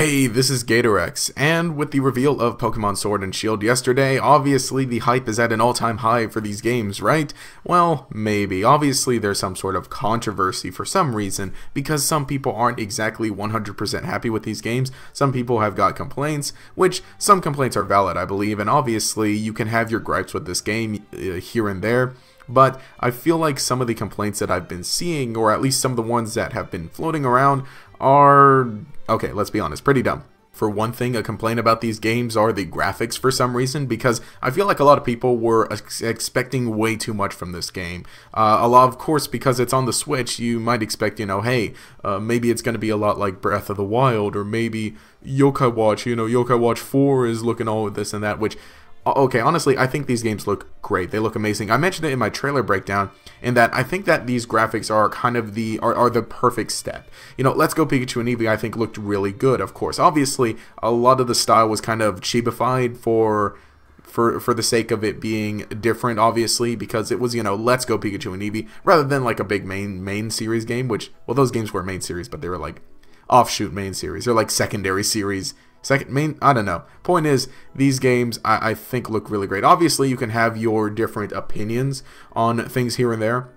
Hey, this is GatorX, and with the reveal of Pokemon Sword and Shield yesterday, obviously the hype is at an all-time high for these games, right? Well, maybe. Obviously there's some sort of controversy for some reason, because some people aren't exactly 100% happy with these games. Some people have got complaints, which some complaints are valid, I believe, and obviously you can have your gripes with this game here and there. But I feel like some of the complaints that I've been seeing, or at least some of the ones that have been floating around, are, okay, let's be honest, pretty dumb. For one thing, a complaint about these games are the graphics for some reason, because I feel like a lot of people were expecting way too much from this game. Of course, because it's on the Switch, you might expect, hey, maybe it's going to be a lot like Breath of the Wild, or maybe Yokai Watch, Yokai Watch 4 is looking all of this and that, which... Okay, honestly, I think these games look great. They look amazing. I mentioned it in my trailer breakdown, in that I think that these graphics are kind of the perfect step. Let's Go Pikachu and Eevee, I think, looked really good, of course. Obviously, a lot of the style was kind of chibified for the sake of it being different, obviously, because it was, Let's Go Pikachu and Eevee, rather than like a big main series game, which, well, those games were main series, but they were like offshoot main series, or like secondary series. I don't know. Point is, these games I think look really great. Obviously, you can have your different opinions on things here and there.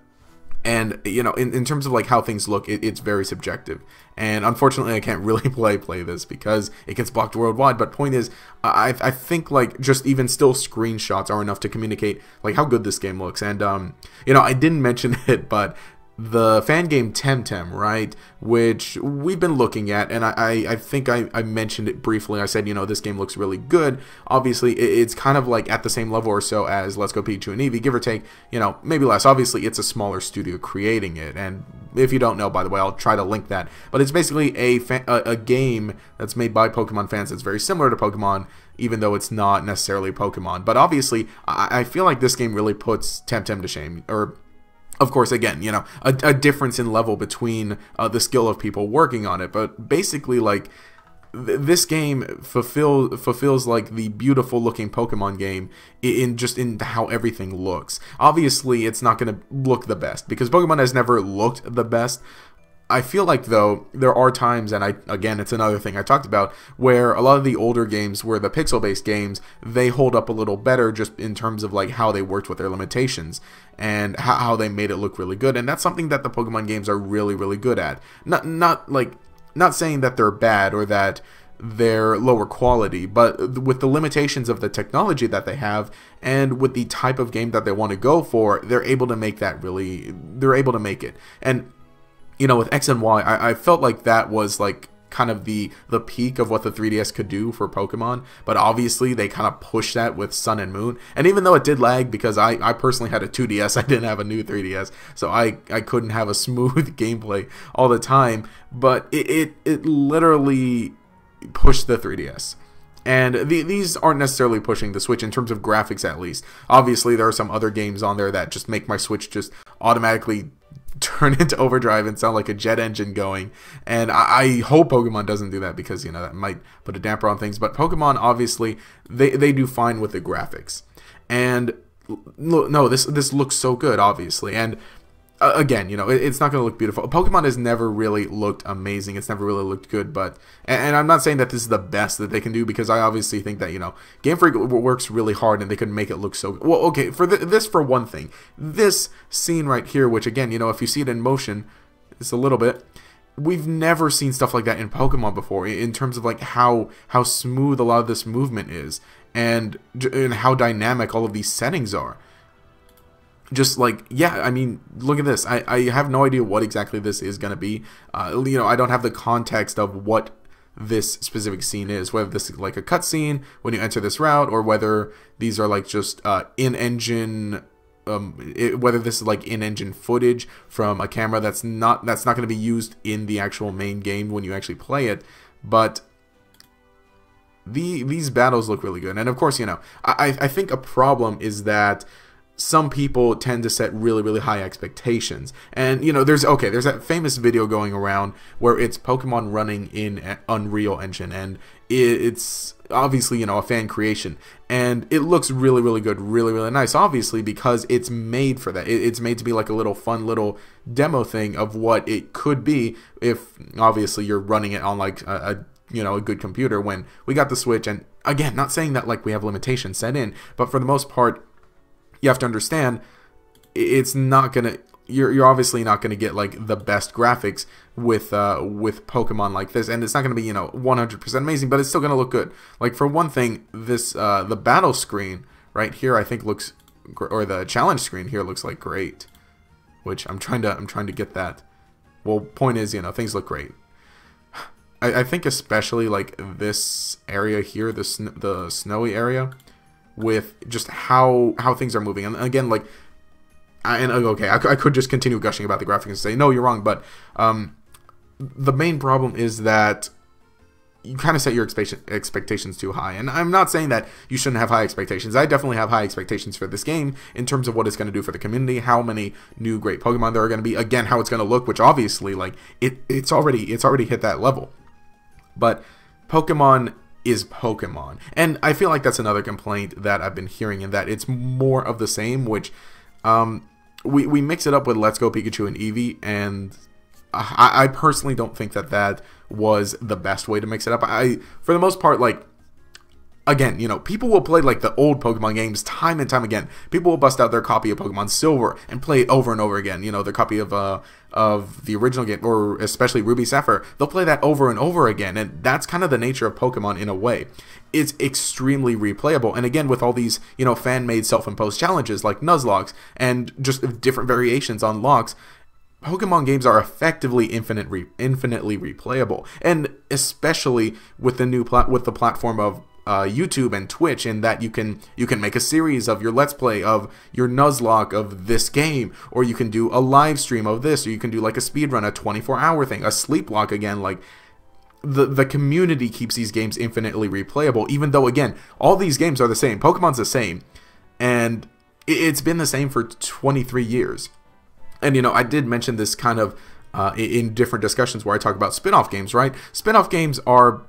And, in terms of like how things look, it's very subjective. And unfortunately, I can't really play this because it gets blocked worldwide. But point is, I think like just even still screenshots are enough to communicate like how good this game looks. And, I didn't mention it, but the fan game Temtem, right, which we've been looking at, and I think I mentioned it briefly. I said, this game looks really good. Obviously, it's kind of like at the same level or so as Let's Go Pikachu and Eevee, give or take, maybe less. Obviously, it's a smaller studio creating it, and if you don't know, by the way, I'll try to link that. But it's basically a game that's made by Pokemon fans that's very similar to Pokemon, even though it's not necessarily Pokemon. But obviously, I feel like this game really puts Temtem to shame, or... Of course, again, a difference in level between the skill of people working on it. But basically, like, this game fulfills like the beautiful looking Pokemon game in how everything looks. Obviously, it's not going to look the best because Pokemon has never looked the best. I feel like, though, there are times, and again, it's another thing I talked about, where a lot of the older games, where the pixel-based games, they hold up a little better just in terms of like how they worked with their limitations and how they made it look really good. And that's something that the Pokemon games are really, really good at. Not saying that they're bad or that they're lower quality, but with the limitations of the technology that they have and with the type of game that they want to go for, they're able to make it. And with X and Y, I felt like that was like kind of the peak of what the 3DS could do for Pokemon, but obviously they kind of pushed that with Sun and Moon. And even though it did lag, because I personally had a 2DS, I didn't have a new 3DS, so I couldn't have a smooth gameplay all the time, but it literally pushed the 3DS. And these aren't necessarily pushing the Switch in terms of graphics, at least. Obviously, there are some other games on there that just make my Switch just automatically turn into overdrive and sound like a jet engine going, and I hope Pokemon doesn't do that, because that might put a damper on things. But Pokemon, obviously, they do fine with the graphics, and no, this looks so good, obviously. And again, it's not going to look beautiful. Pokemon has never really looked amazing. It's never really looked good, but... And I'm not saying that this is the best that they can do, because I obviously think that, Game Freak works really hard and they could make it look so good. Well, okay, for this for one thing. This scene right here, which again, if you see it in motion, it's a little bit... We've never seen stuff like that in Pokemon before, in terms of like how smooth a lot of this movement is, and how dynamic all of these settings are. Just like, yeah, I mean, look at this. I have no idea what exactly this is going to be. I don't have the context of what this specific scene is, whether this is like a cutscene when you enter this route, or whether these are like just in-engine, whether this is like in-engine footage from a camera that's not going to be used in the actual main game when you actually play it. But these battles look really good. And of course, I think a problem is that some people tend to set really, really high expectations. And, there's that famous video going around where it's Pokemon running in Unreal Engine, and it's obviously, a fan creation. And it looks really, really good, really, really nice, obviously, because it's made for that. It's made to be like a little fun little demo thing of what it could be if, obviously, you're running it on like a a good computer when we got the Switch. And again, not saying that like we have limitations set in, but for the most part, you have to understand it's not gonna. You're obviously not gonna get like the best graphics with Pokemon like this, and it's not gonna be 100% amazing, but it's still gonna look good. Like for one thing, this the battle screen right here I think looks, or the challenge screen here looks like great, which I'm trying to get that. Well, point is, things look great. I think especially like this area here, the snowy area, with just how things are moving. And again, like, okay, I could just continue gushing about the graphics and say, no, you're wrong, but the main problem is that you kind of set your expectations too high. And I'm not saying that you shouldn't have high expectations. I definitely have high expectations for this game in terms of what it's going to do for the community, how many new great Pokemon there are going to be, again, how it's going to look, which obviously, like, it's already hit that level. But Pokemon is Pokemon. And I feel like that's another complaint that I've been hearing, in that it's more of the same, which we mix it up with Let's Go Pikachu and Eevee, and I personally don't think that was the best way to mix it up. For the most part, like, again, people will play like the old Pokemon games time and time again. People will bust out their copy of Pokemon Silver and play it over and over again. Their copy of the original game, or especially Ruby Sapphire. They'll play that over and over again, and that's kind of the nature of Pokemon in a way. It's extremely replayable, and again, with all these fan-made, self-imposed challenges like Nuzlocke and just different variations on locks, Pokemon games are effectively infinitely replayable, and especially with the the platform of YouTube and Twitch, in that you can make a series of your Let's Play of your Nuzlocke of this game, or you can do a live stream of this, or you can do like a speedrun, a 24-hour thing, a sleep lock. Again, like, the community keeps these games infinitely replayable, even though, again, all these games are the same. Pokemon's the same, and it's been the same for 23 years. And, I did mention this kind of in different discussions where I talk about spin-off games, right? Spin-off games are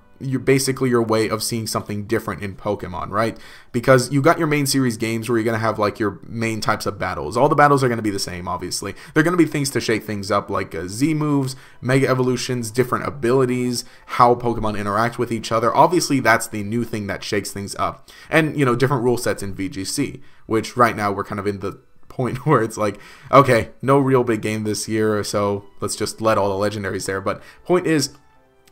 basically your way of seeing something different in Pokemon, right? Because you got your main series games where you're going to have like your main types of battles. All the battles are going to be the same, obviously. They're going to be things to shake things up, like Z moves, Mega Evolutions, different abilities, how Pokemon interact with each other. Obviously, that's the new thing that shakes things up. And, different rule sets in VGC, which right now we're kind of in the point where it's like, okay, no real big game this year, so let's just let all the legendaries there. But point is,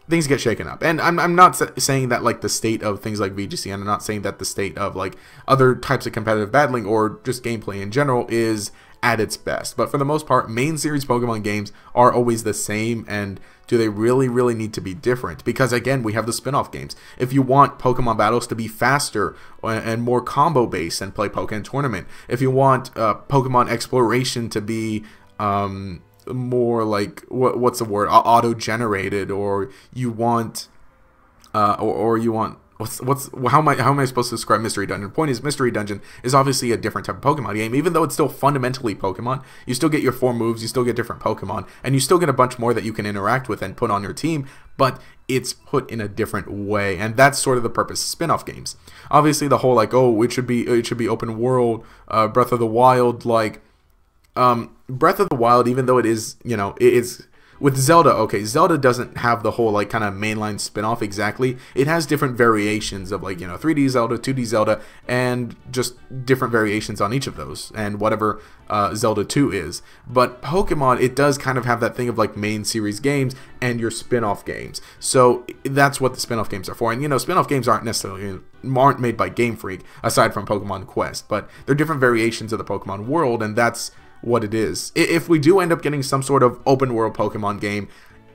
things get shaken up. And I'm not saying that like the state of things like VGC, and I'm not saying that the state of like other types of competitive battling or just gameplay in general is at its best. But for the most part, main series Pokemon games are always the same, and do they really need to be different? Because again, we have the spin-off games. If you want Pokemon battles to be faster and more combo based, and play Pokemon Tournament. If you want Pokemon exploration to be more like, what's the word, auto-generated, or you want or you want how am I supposed to describe Mystery Dungeon? The point is, Mystery Dungeon is obviously a different type of Pokemon game. Even though it's still fundamentally Pokemon, you still get your 4 moves, you still get different Pokemon, and you still get a bunch more that you can interact with and put on your team, but it's put in a different way, and that's sort of the purpose of spin-off games. Obviously, the whole like, oh, it should be open world, Breath of the Wild, like Breath of the Wild, even though it is, it's with Zelda, okay, Zelda doesn't have the whole like kind of mainline spin-off exactly. It has different variations of like, 3D Zelda, 2D Zelda, and just different variations on each of those, and whatever Zelda 2 is. But Pokemon, it does kind of have that thing of like main series games and your spin-off games. So that's what the spin-off games are for. And spin-off games aren't made by Game Freak, aside from Pokemon Quest, but they're different variations of the Pokemon world, and that's what it is. If we do end up getting some sort of open world Pokemon game,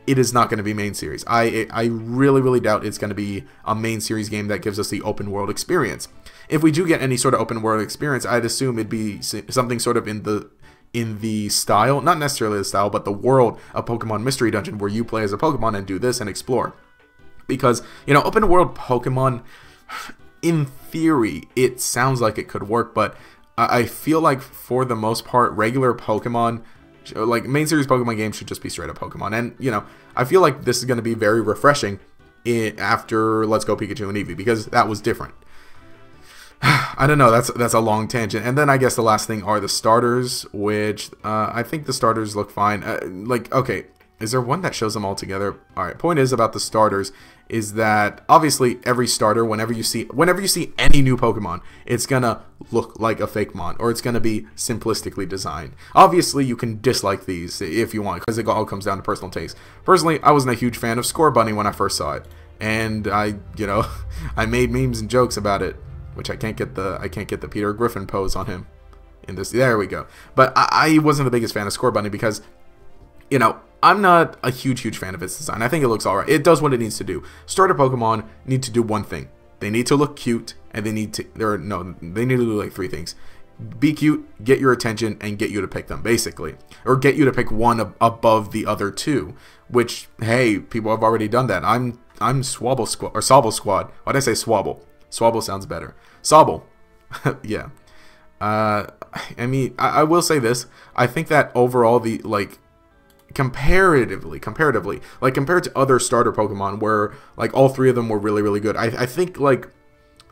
it is not going to be main series. I really doubt it's going to be a main series game that gives us the open world experience. If we do get any sort of open world experience, I'd assume it'd be something sort of in the style, not necessarily the style, but the world of Pokemon Mystery Dungeon, where you play as a Pokemon and do this and explore. Because, open world Pokemon, in theory, it sounds like it could work, but I feel like for the most part, regular Pokemon, like main series Pokemon games, should just be straight up Pokemon. And, I feel like this is going to be very refreshing after Let's Go Pikachu and Eevee, because that was different. I don't know, that's a long tangent. And then I guess the last thing are the starters, which I think the starters look fine. Okay, Is there one that shows them all together? Alright, point is about the starters is that obviously every starter, whenever you see any new Pokemon, it's gonna look like a fake mon, or it's gonna be simplistically designed. Obviously, you can dislike these if you want, because it all comes down to personal taste. Personally, I wasn't a huge fan of Scorbunny when I first saw it, and I made memes and jokes about it, which I can't get the Peter Griffin pose on him in this. There we go. But I wasn't the biggest fan of Scorbunny because, I'm not a huge fan of its design. I think it looks alright. It does what it needs to do. Starter Pokemon need to do one thing. They need to look cute, and they need to do like 3 things. Be cute, get your attention, and get you to pick them, basically. Or get you to pick one above the other 2. Which, hey, people have already done that. I'm Swabble Squad, or Sobble Squad. Why did I say Swabble? Swabble sounds better. Sobble. Yeah. I mean, I will say this. I think that overall, comparatively, like compared to other starter Pokemon where like all 3 of them were really good, I think like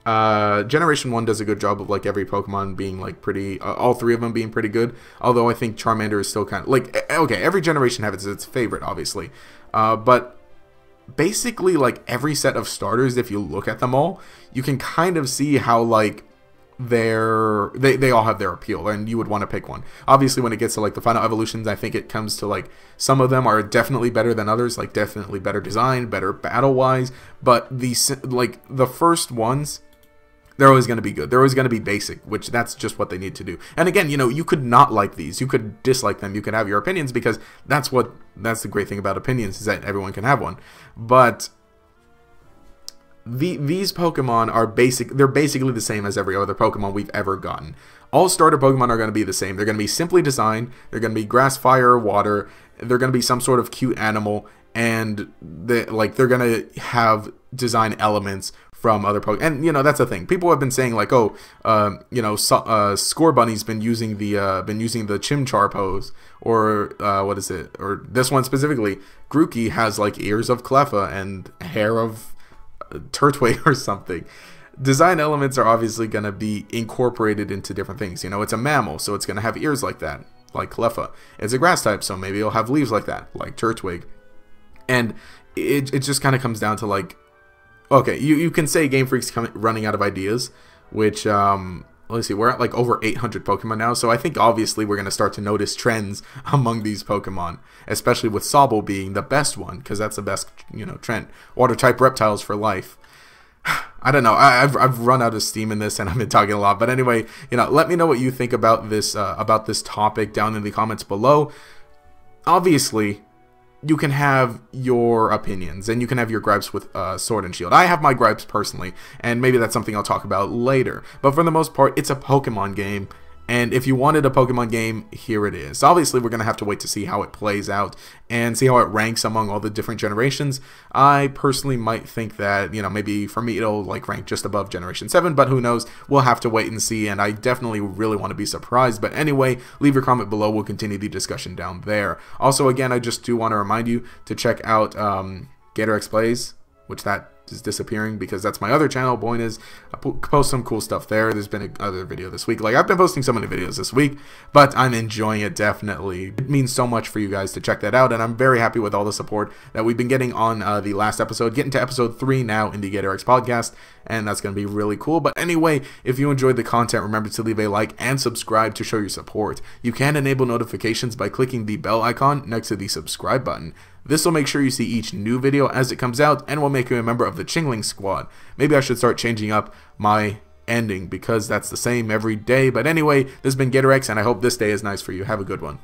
Generation 1 does a good job of like every Pokemon being like pretty, all 3 of them being pretty good, although I think Charmander is still kind of like, okay, every generation has its favorite, obviously, but basically like every set of starters, if you look at them all, you can kind of see how like they all have their appeal, and you would want to pick one. Obviously, when it gets to like the final evolutions, I think it comes to like some of them are definitely better than others, like definitely better designed, better battle wise, but the first ones, they're always going to be good. They're always going to be basic, which that's just what they need to do. And again, you could not like these, you could dislike them, you could have your opinions, because that's the great thing about opinions, is that everyone can have one. But these Pokemon are they're basically the same as every other Pokemon we've ever gotten. All starter Pokemon are going to be the same. They're going to be simply designed. They're going to be grass, fire, water. They're going to be some sort of cute animal, and they're going to have design elements from other Pokemon. And that's the thing. People have been saying like, oh, Scorbunny's been using the Chimchar pose, or what is it? Or this one specifically, Grookey has like ears of Cleffa and hair of Turtwig or something. Design elements are obviously going to be incorporated into different things. It's a mammal, so it's going to have ears like that, like Cleffa. It's a grass type, so maybe it'll have leaves like that, like Turtwig. And it just kind of comes down to like, okay, you can say Game Freak's running out of ideas, which let's see, we're at like over 800 Pokemon now, so I think obviously we're going to start to notice trends among these Pokemon, especially with Sobble being the best one, because that's the best, trend. Water type reptiles for life. I don't know, I've run out of steam in this, and I've been talking a lot, but anyway, let me know what you think about this topic down in the comments below. Obviously, you can have your opinions, and you can have your gripes with Sword and Shield. I have my gripes personally, and maybe that's something I'll talk about later. But for the most part, it's a Pokemon game, and if you wanted a Pokemon game, here it is. Obviously, we're going to have to wait to see how it plays out and see how it ranks among all the different generations. I personally might think that, maybe for me it'll like rank just above Generation 7, but who knows? We'll have to wait and see, and I definitely really want to be surprised. But anyway, leave your comment below. We'll continue the discussion down there. Also, again, I just do want to remind you to check out GatorX Plays, which that is disappearing because that's my other channel. Point is, I post some cool stuff there. There's been another video this week. Like, I've been posting so many videos this week, but I'm enjoying it, definitely. It means so much for you guys to check that out, and I'm very happy with all the support that we've been getting on the last episode. Getting to episode 3 now in the GatorX podcast, and that's going to be really cool. But anyway, if you enjoyed the content, remember to leave a like and subscribe to show your support. You can enable notifications by clicking the bell icon next to the subscribe button. This will make sure you see each new video as it comes out, and will make you a member of the Chingling Squad. Maybe I should start changing up my ending, because that's the same every day. But anyway, this has been GatorX, and I hope this day is nice for you. Have a good one.